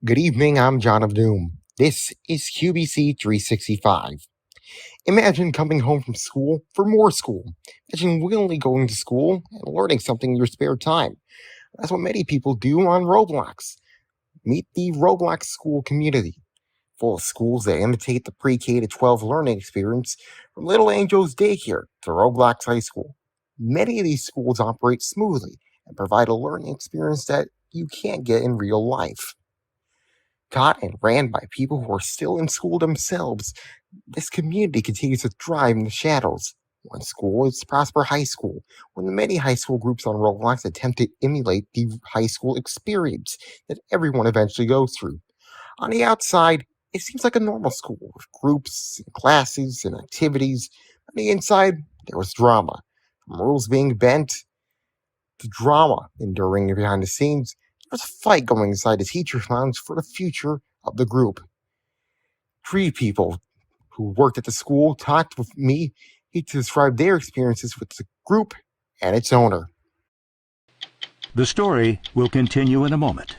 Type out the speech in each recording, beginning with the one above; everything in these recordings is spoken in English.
Good evening, I'm JonofDoom. This is QBC 365. Imagine coming home from school for more school. Imagine willingly going to school and learning something in your spare time. That's what many people do on Roblox. Meet the Roblox school community, full of schools that imitate the pre-K to 12 learning experience from Little Angels Daycare to Roblox High School. Many of these schools operate smoothly and provide a learning experience that you can't get in real life. Taught and ran by people who are still in school themselves, this community continues to thrive in the shadows. One school is Prosper High School, one of the many high school groups on Roblox attempt to emulate the high school experience that everyone eventually goes through. On the outside, it seems like a normal school with groups and classes and activities. On the inside, there was drama, from rules being bent to drama enduring behind the scenes. There was a fight going inside the teacher's lounge for the future of the group. Three people who worked at the school talked with me to describe their experiences with the group and its owner. The story will continue in a moment.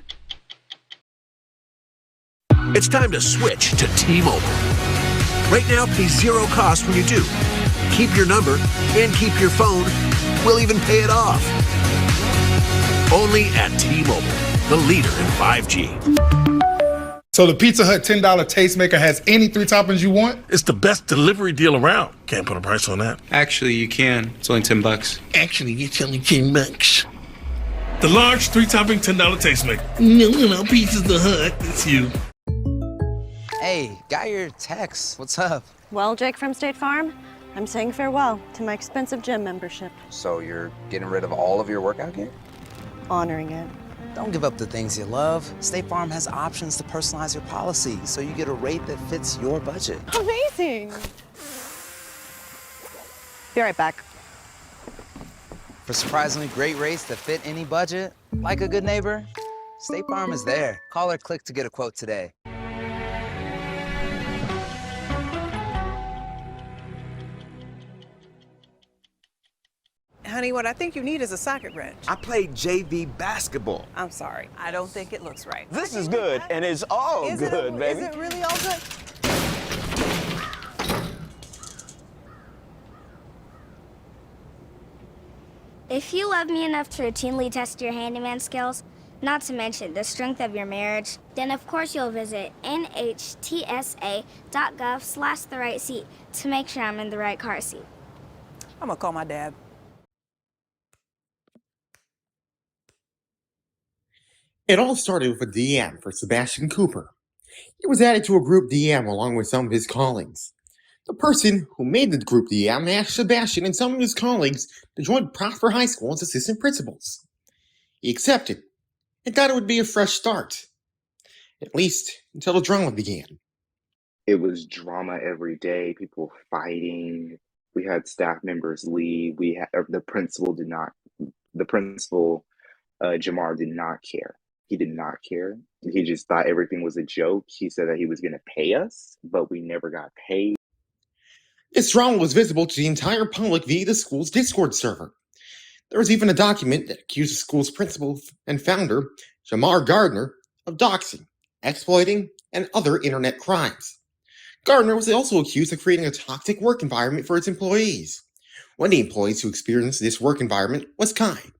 It's time to switch to T-Mobile. Right now, pay zero cost when you do. Keep your number and keep your phone. We'll even pay it off. Only at T-Mobile, the leader in 5G. So the Pizza Hut $10 tastemaker has any 3 toppings you want? It's the best delivery deal around. Can't put a price on that. Actually, you can. It's only $10. Actually, it's only $10. The large 3-topping $10 tastemaker. No, Pizza Hut. It's you. Hey, got your text. What's up? Well, Jake from State Farm, I'm saying farewell to my expensive gym membership. So you're getting rid of all of your workout gear? Honoring it. Don't give up the things you love. State Farm has options to personalize your policy, so you get a rate that fits your budget. Amazing! Be right back. For surprisingly great rates that fit any budget, like a good neighbor, State Farm is there. Call or click to get a quote today. Honey, what I think you need is a socket wrench. I played JV basketball. I'm sorry. I don't think it looks right. This is good, and it's all good, baby. Is it really all good? If you love me enough to routinely test your handyman skills, not to mention the strength of your marriage, then of course you'll visit nhtsa.gov/the-right-seat to make sure I'm in the right car seat. I'm gonna call my dad. It all started with a DM for Sebastian Cooper. He was added to a group DM along with some of his colleagues. The person who made the group DM asked Sebastian and some of his colleagues to join Prosper High School as assistant principals. He accepted and thought it would be a fresh start, at least until the drama began. It was drama every day, people fighting. We had staff members leave. The principal, Jamar, did not care. He did not care. He just thought everything was a joke. He said that he was going to pay us, but we never got paid. This drama was visible to the entire public via the school's Discord server. There was even a document that accused the school's principal and founder, Jamar Gardner, of doxing, exploiting, and other internet crimes. Gardner was also accused of creating a toxic work environment for its employees. One of the employees who experienced this work environment was Kai,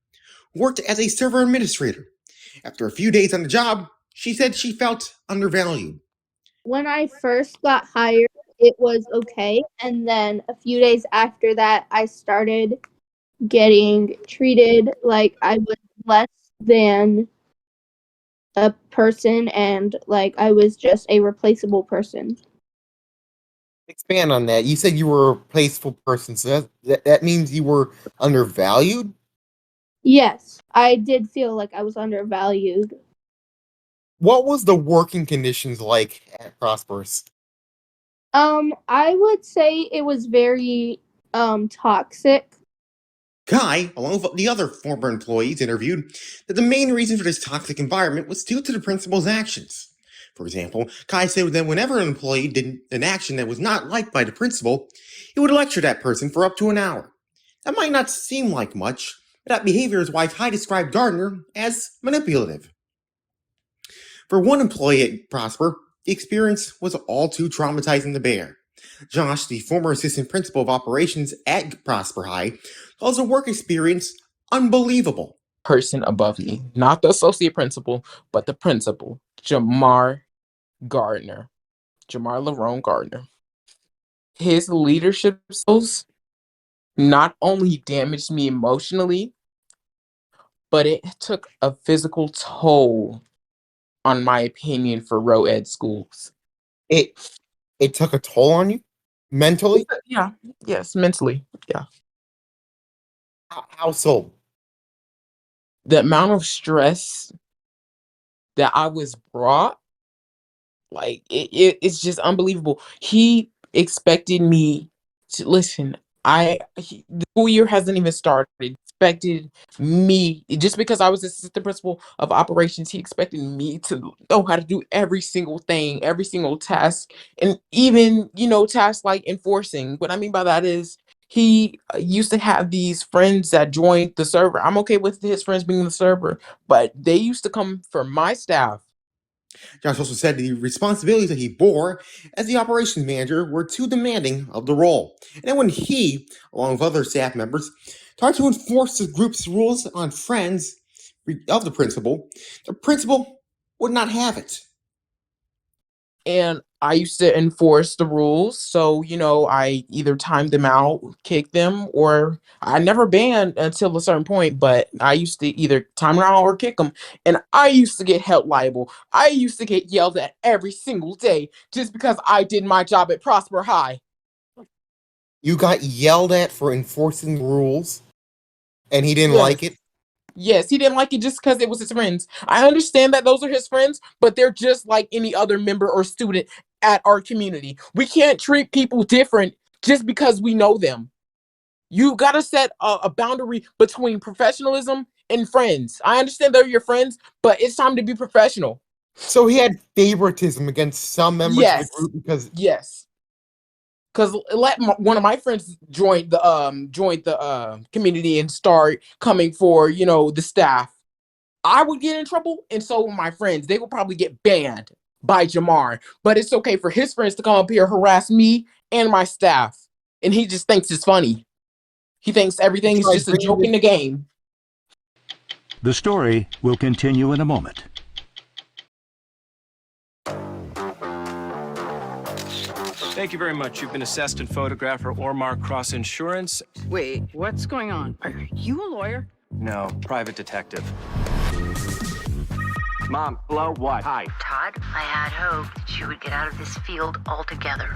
who worked as a server administrator. After a few days on the job, she said she felt undervalued. When I first got hired, it was okay. And then a few days after that, I started getting treated like I was less than a person and like I was just a replaceable person. Expand on that. You said you were a replaceable person, so that means you were undervalued? Yes, I did feel like I was undervalued. What was the working conditions like at Prosperous? I would say it was very toxic. Kai, along with the other former employees interviewed, that the main reason for this toxic environment was due to the principal's actions. For example, Kai said that whenever an employee did an action that was not liked by the principal, he would lecture that person for up to an hour. That might not seem like much, but that behavior is why Kai described Gardner as manipulative. For one employee at Prosper, the experience was all too traumatizing to bear. Josh, the former assistant principal of operations at Prosper High, calls the work experience unbelievable. Person above me, not the associate principal, but the principal, Jamar Lerone Gardner. His leadership skills not only damaged me emotionally, but it took a physical toll on my opinion for Roe Ed schools. It took a toll on you? Mentally? Yeah. Yes, mentally. Yeah. How so? The amount of stress that I was brought, like it's just unbelievable. He expected me to listen. The school year hasn't even started. He expected me, just because I was assistant principal of operations, he expected me to know how to do every single thing, every single task, and even, tasks like enforcing. What I mean by that is he used to have these friends that joined the server. I'm okay with his friends being the server, but they used to come from my staff. Josh also said the responsibilities that he bore as the operations manager were too demanding of the role. And then when he, along with other staff members, tried to enforce the group's rules on friends of the principal would not have it. And I used to enforce the rules. So, I either timed them out, kicked them, or I never banned until a certain point, but I used to either time them out or kick them. And I used to get held liable. I used to get yelled at every single day just because I did my job at Prosper High. You got yelled at for enforcing rules, and he didn't like it? Yes, he didn't like it just because it was his friends. I understand that those are his friends, but they're just like any other member or student at our community. We can't treat people different just because we know them. You got to set a boundary between professionalism and friends. I understand they're your friends, but it's time to be professional. So he had favoritism against some members of the group because... Yes. Because one of my friends joined the community and start coming for, the staff. I would get in trouble, and so would my friends. They would probably get banned by Jamar. But it's okay for his friends to come up here, harass me and my staff. And he just thinks it's funny. He thinks everything is just a joke in the game. The story will continue in a moment. Thank you very much. You've been assessed and photographed for Ormar Cross Insurance. Wait, what's going on? Are you a lawyer? No, private detective. Mom, hello, what? Hi. Todd, I had hoped that you would get out of this field altogether.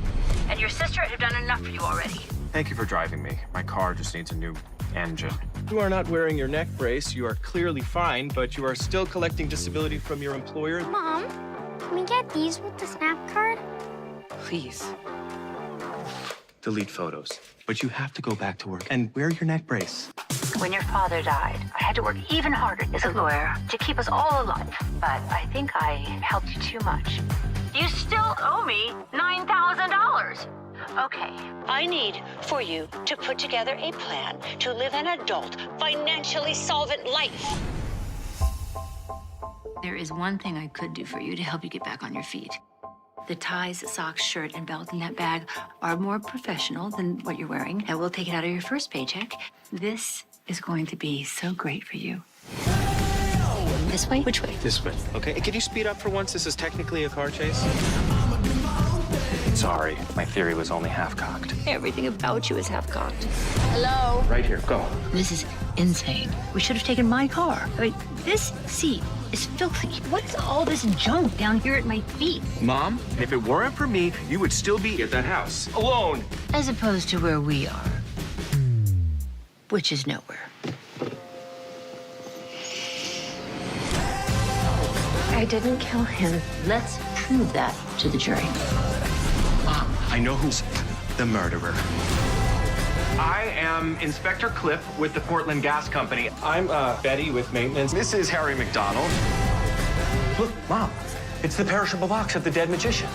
And your sister had done enough for you already. Thank you for driving me. My car just needs a new engine. You are not wearing your neck brace. You are clearly fine, but you are still collecting disability from your employer. Mom, can we get these with the SNAP card? Please. Delete photos. But you have to go back to work and wear your neck brace. When your father died, I had to work even harder as a lawyer to keep us all alive. But I think I helped you too much. You still owe me $9,000. Okay, I need for you to put together a plan to live an adult, financially solvent life. There is one thing I could do for you to help you get back on your feet. The ties, socks, shirt, and belt in that bag are more professional than what you're wearing, and we'll take it out of your first paycheck. This is going to be so great for you. This way? Which way? This way. Okay, could you speed up for once? This is technically a car chase. Sorry, my theory was only half-cocked. Everything about you is half-cocked. Hello? Right here, go. This is insane. We should have taken my car. I mean, this seat is filthy. What's all this junk down here at my feet? Mom, if it weren't for me, you would still be at that house, alone. As opposed to where we are, which is nowhere. I didn't kill him. Let's prove that to the jury. Mom, I know who's the murderer. I am Inspector Cliff with the Portland Gas Company. I'm Betty with maintenance. This is Harry McDonald. Look, Mom, it's the perishable box of the dead magician.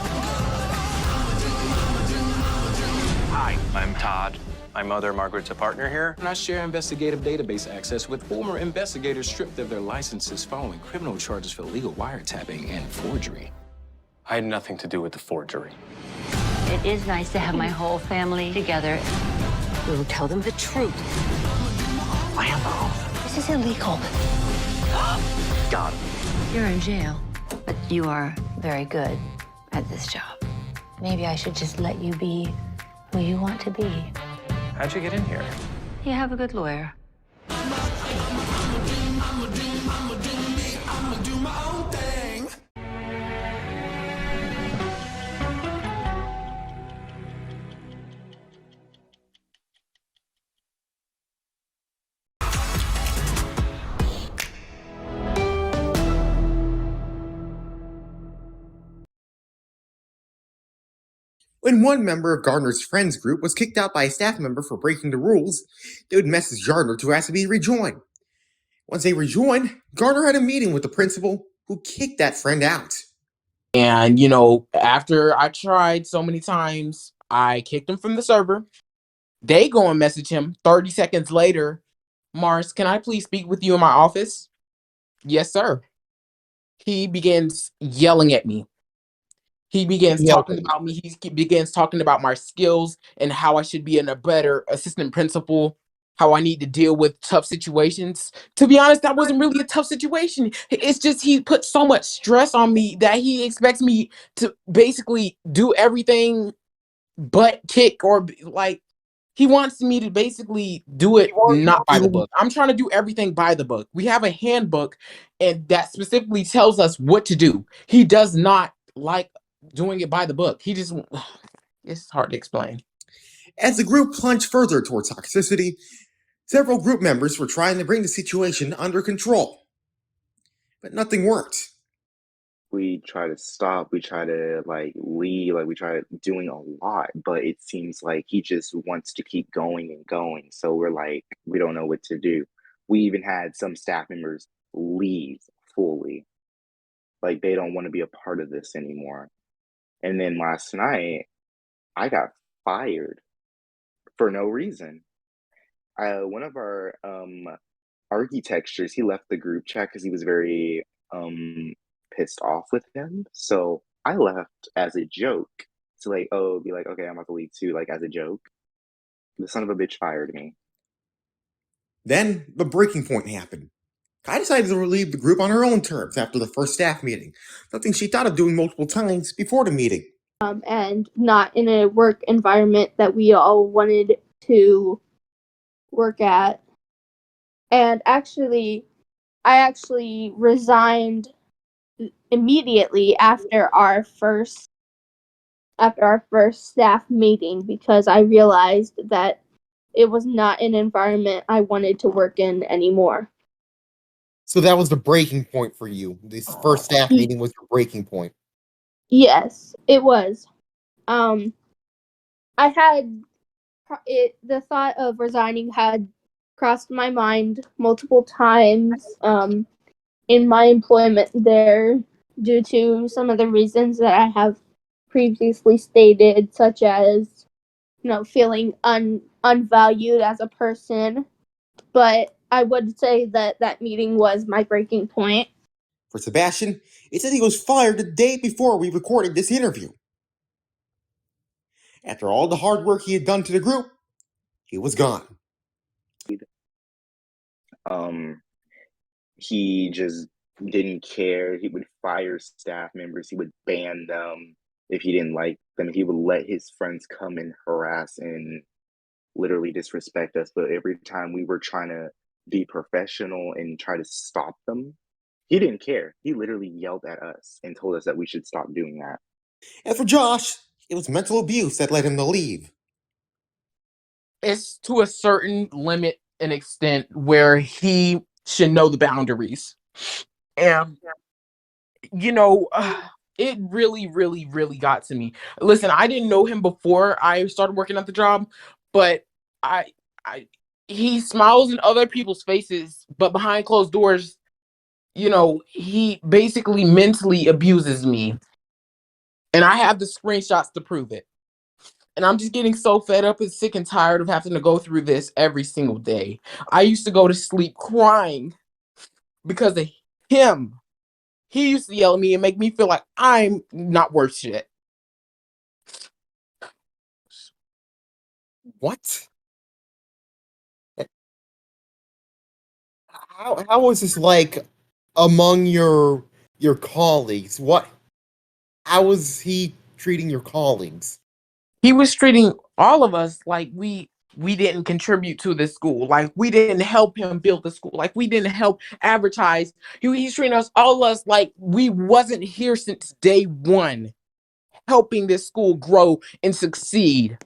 Hi, I'm Todd. My mother, Margaret's a partner here. And I share investigative database access with former investigators stripped of their licenses following criminal charges for illegal wiretapping and forgery. I had nothing to do with the forgery. It is nice to have my whole family together. We will tell them the truth. Rambo. This is illegal. Got him. You're in jail, but you are very good at this job. Maybe I should just let you be who you want to be. How'd you get in here? You have a good lawyer. When one member of Gardner's friends group was kicked out by a staff member for breaking the rules, they would message Gardner to ask to be rejoined. Once they rejoined, Gardner had a meeting with the principal who kicked that friend out. And, after I tried so many times, I kicked him from the server. They go and message him 30 seconds later. Mars, can I please speak with you in my office? Yes, sir. He begins yelling at me. He begins talking about me. He begins talking about my skills and how I should be a better assistant principal, how I need to deal with tough situations. To be honest, that wasn't really a tough situation. It's just he put so much stress on me that he expects me to basically do everything but kick or he wants me to basically do it not by the book. I'm trying to do everything by the book. We have a handbook and that specifically tells us what to do. He does not like doing it by the book. He just, it's hard to explain. As the group plunged further towards toxicity, several group members were trying to bring the situation under control. But nothing worked. We try to stop, we try to leave, we try doing a lot, but it seems like he just wants to keep going and going. So we're we don't know what to do. We even had some staff members leave fully. They don't want to be a part of this anymore. And then last night, I got fired for no reason. One of our architectures, he left the group chat because he was very pissed off with him. So I left as a joke to be like, okay, I'm about to leave too, as a joke. The son of a bitch fired me. Then the breaking point happened. Kai decided to leave the group on her own terms after the first staff meeting, something she thought of doing multiple times before the meeting. And not in a work environment that we all wanted to work at. And I actually resigned immediately after our first staff meeting because I realized that it was not an environment I wanted to work in anymore. So that was the breaking point for you. This first staff meeting was your breaking point. Yes, it was. I had the thought of resigning had crossed my mind multiple times in my employment there due to some of the reasons that I have previously stated, such as feeling unvalued as a person. But I would say that meeting was my breaking point. For Sebastian, it said he was fired the day before we recorded this interview. After all the hard work he had done to the group, he was gone. He just didn't care. He would fire staff members. He would ban them if he didn't like them. He would let his friends come and harass and literally disrespect us. But every time we were trying to be professional and try to stop them, he didn't care. He literally yelled at us and told us that we should stop doing that. And for Josh, it was mental abuse that led him to leave. It's to a certain limit and extent where he should know the boundaries. And, it really, really, really got to me. Listen, I didn't know him before I started working at the job, but he smiles in other people's faces, but behind closed doors, he basically mentally abuses me. And I have the screenshots to prove it. And I'm just getting so fed up and sick and tired of having to go through this every single day. I used to go to sleep crying because of him. He used to yell at me and make me feel like I'm not worth shit. What? How was this like among your colleagues? How was he treating your colleagues? He was treating all of us like we didn't contribute to this school, like we didn't help him build the school, like we didn't help advertise. He's treating us all of us like we wasn't here since day one, helping this school grow and succeed.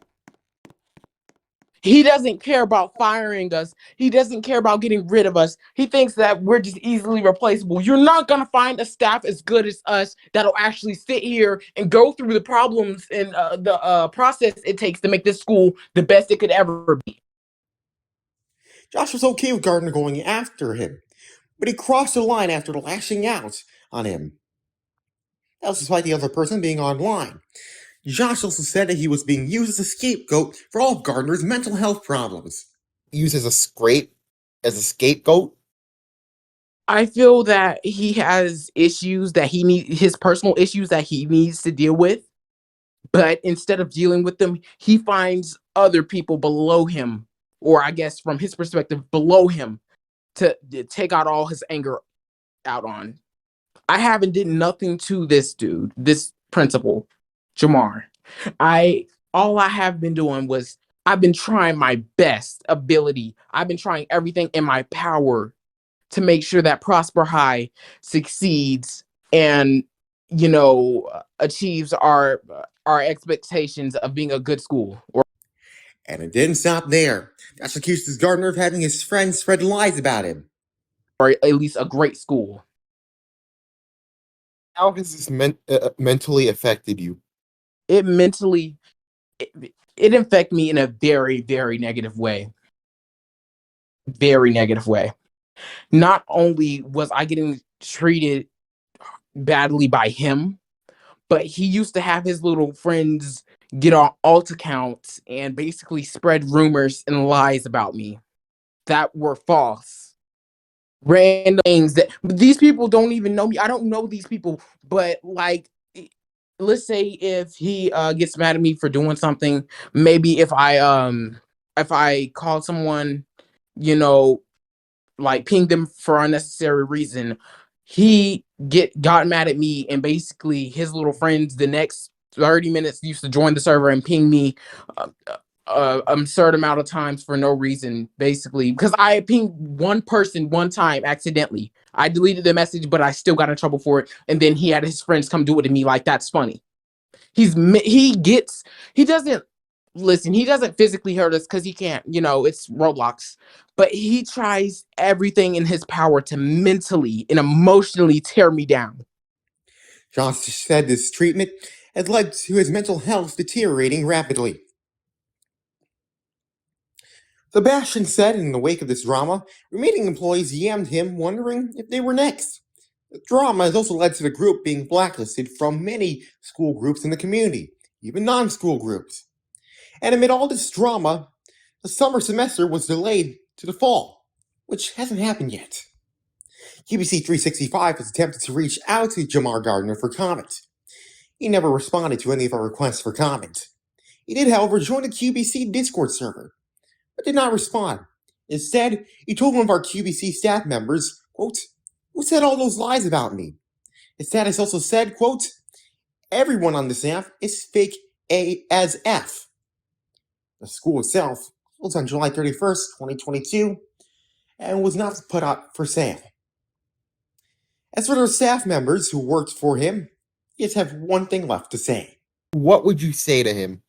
He doesn't care about firing us. He doesn't care about getting rid of us. He thinks that we're just easily replaceable. You're not going to find a staff as good as us that'll actually sit here and go through the problems and the process it takes to make this school the best it could ever be. Josh was okay with Gardner going after him, but he crossed the line after lashing out on him. That was despite the other person being online. Josh also said that he was being used as a scapegoat for all of Gardner's mental health problems. Used as a scapegoat? I feel that he has issues that his personal issues that he needs to deal with. But instead of dealing with them, he finds other people below him, or I guess from his perspective, below him, to take out all his anger out on. I haven't did nothing to this dude, this principal, Jamar. All I have been doing was I've been trying my best ability. I've been trying everything in my power to make sure that Prosper High succeeds and achieves our expectations of being a good school. And it didn't stop there. Josh accuses Gardner of having his friends spread lies about him. Or at least a great school. How has this mentally affected you? It affected me in a very, very negative way. Very negative way. Not only was I getting treated badly by him, but he used to have his little friends get on alt accounts and basically spread rumors and lies about me that were false. Random things that these people don't even know me. I don't know these people, but like, let's say if he gets mad at me for doing something, maybe if I call someone, like ping them for unnecessary reason, he got mad at me, and basically his little friends the next 30 minutes used to join the server and ping me a certain amount of times for no reason, basically because I pinged one person one time accidentally. I deleted the message, but I still got in trouble for it, and then he had his friends come do it to me. Like, that's funny. He doesn't listen, he doesn't physically hurt us because he can't, it's Roblox, but he tries everything in his power to mentally and emotionally tear me down. Josh said this treatment has led to his mental health deteriorating rapidly. Sebastian said in the wake of this drama, remaining employees yammed him, wondering if they were next. The drama has also led to the group being blacklisted from many school groups in the community, even non-school groups. And amid all this drama, the summer semester was delayed to the fall, which hasn't happened yet. QBC 365 has attempted to reach out to Jamar Gardner for comment. He never responded to any of our requests for comment. He did, however, join the QBC Discord server, but did not respond. Instead, he told one of our QBC staff members, quote, "Who said all those lies about me?" His status also said, quote, "Everyone on the staff is fake as F." The school itself closed on July 31st, 2022, and was not put up for sale. As for the staff members who worked for him, he just have one thing left to say. What would you say to him?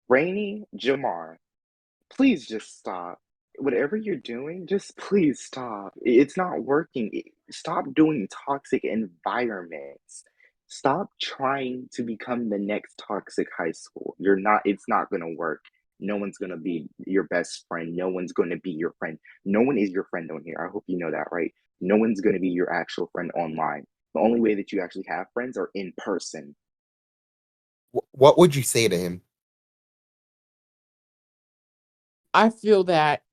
Rainy, Jamar, please just stop. Whatever you're doing, just please stop. It's not working. Stop doing toxic environments. Stop trying to become the next toxic high school. It's not going to work. No one's going to be your best friend. No one's going to be your friend. No one is your friend on here. I hope you know that, right? No one's going to be your actual friend online. The only way that you actually have friends are in person. What would you say to him? I feel that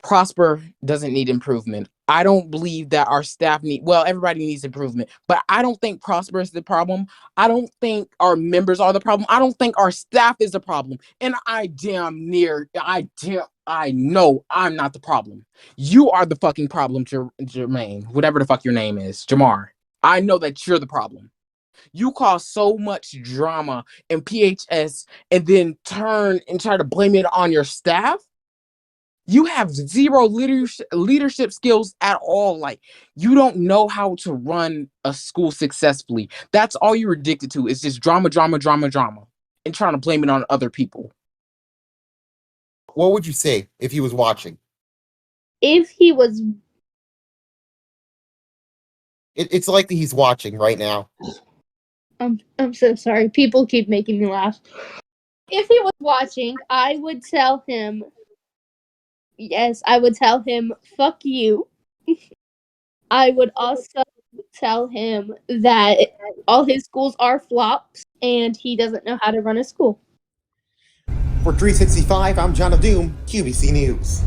Prosper doesn't need improvement. I don't believe that our staff everybody needs improvement, but I don't think Prosper is the problem. I don't think our members are the problem. I don't think our staff is the problem. And I know I'm not the problem. You are the fucking problem, Jermaine, whatever the fuck your name is, Jamar. I know that you're the problem. You cause so much drama in PHS and then turn and try to blame it on your staff. You have zero leadership skills at all. Like, you don't know how to run a school successfully. That's all you're addicted to is just drama, and trying to blame it on other people. What would you say if he was watching? If he was... It's likely he's watching right now. I'm so sorry. People keep making me laugh. If he was watching, I would tell him... Yes, I would tell him, fuck you. I would also tell him that all his schools are flops and he doesn't know how to run a school. For 365, I'm JonofDoom, QBC News.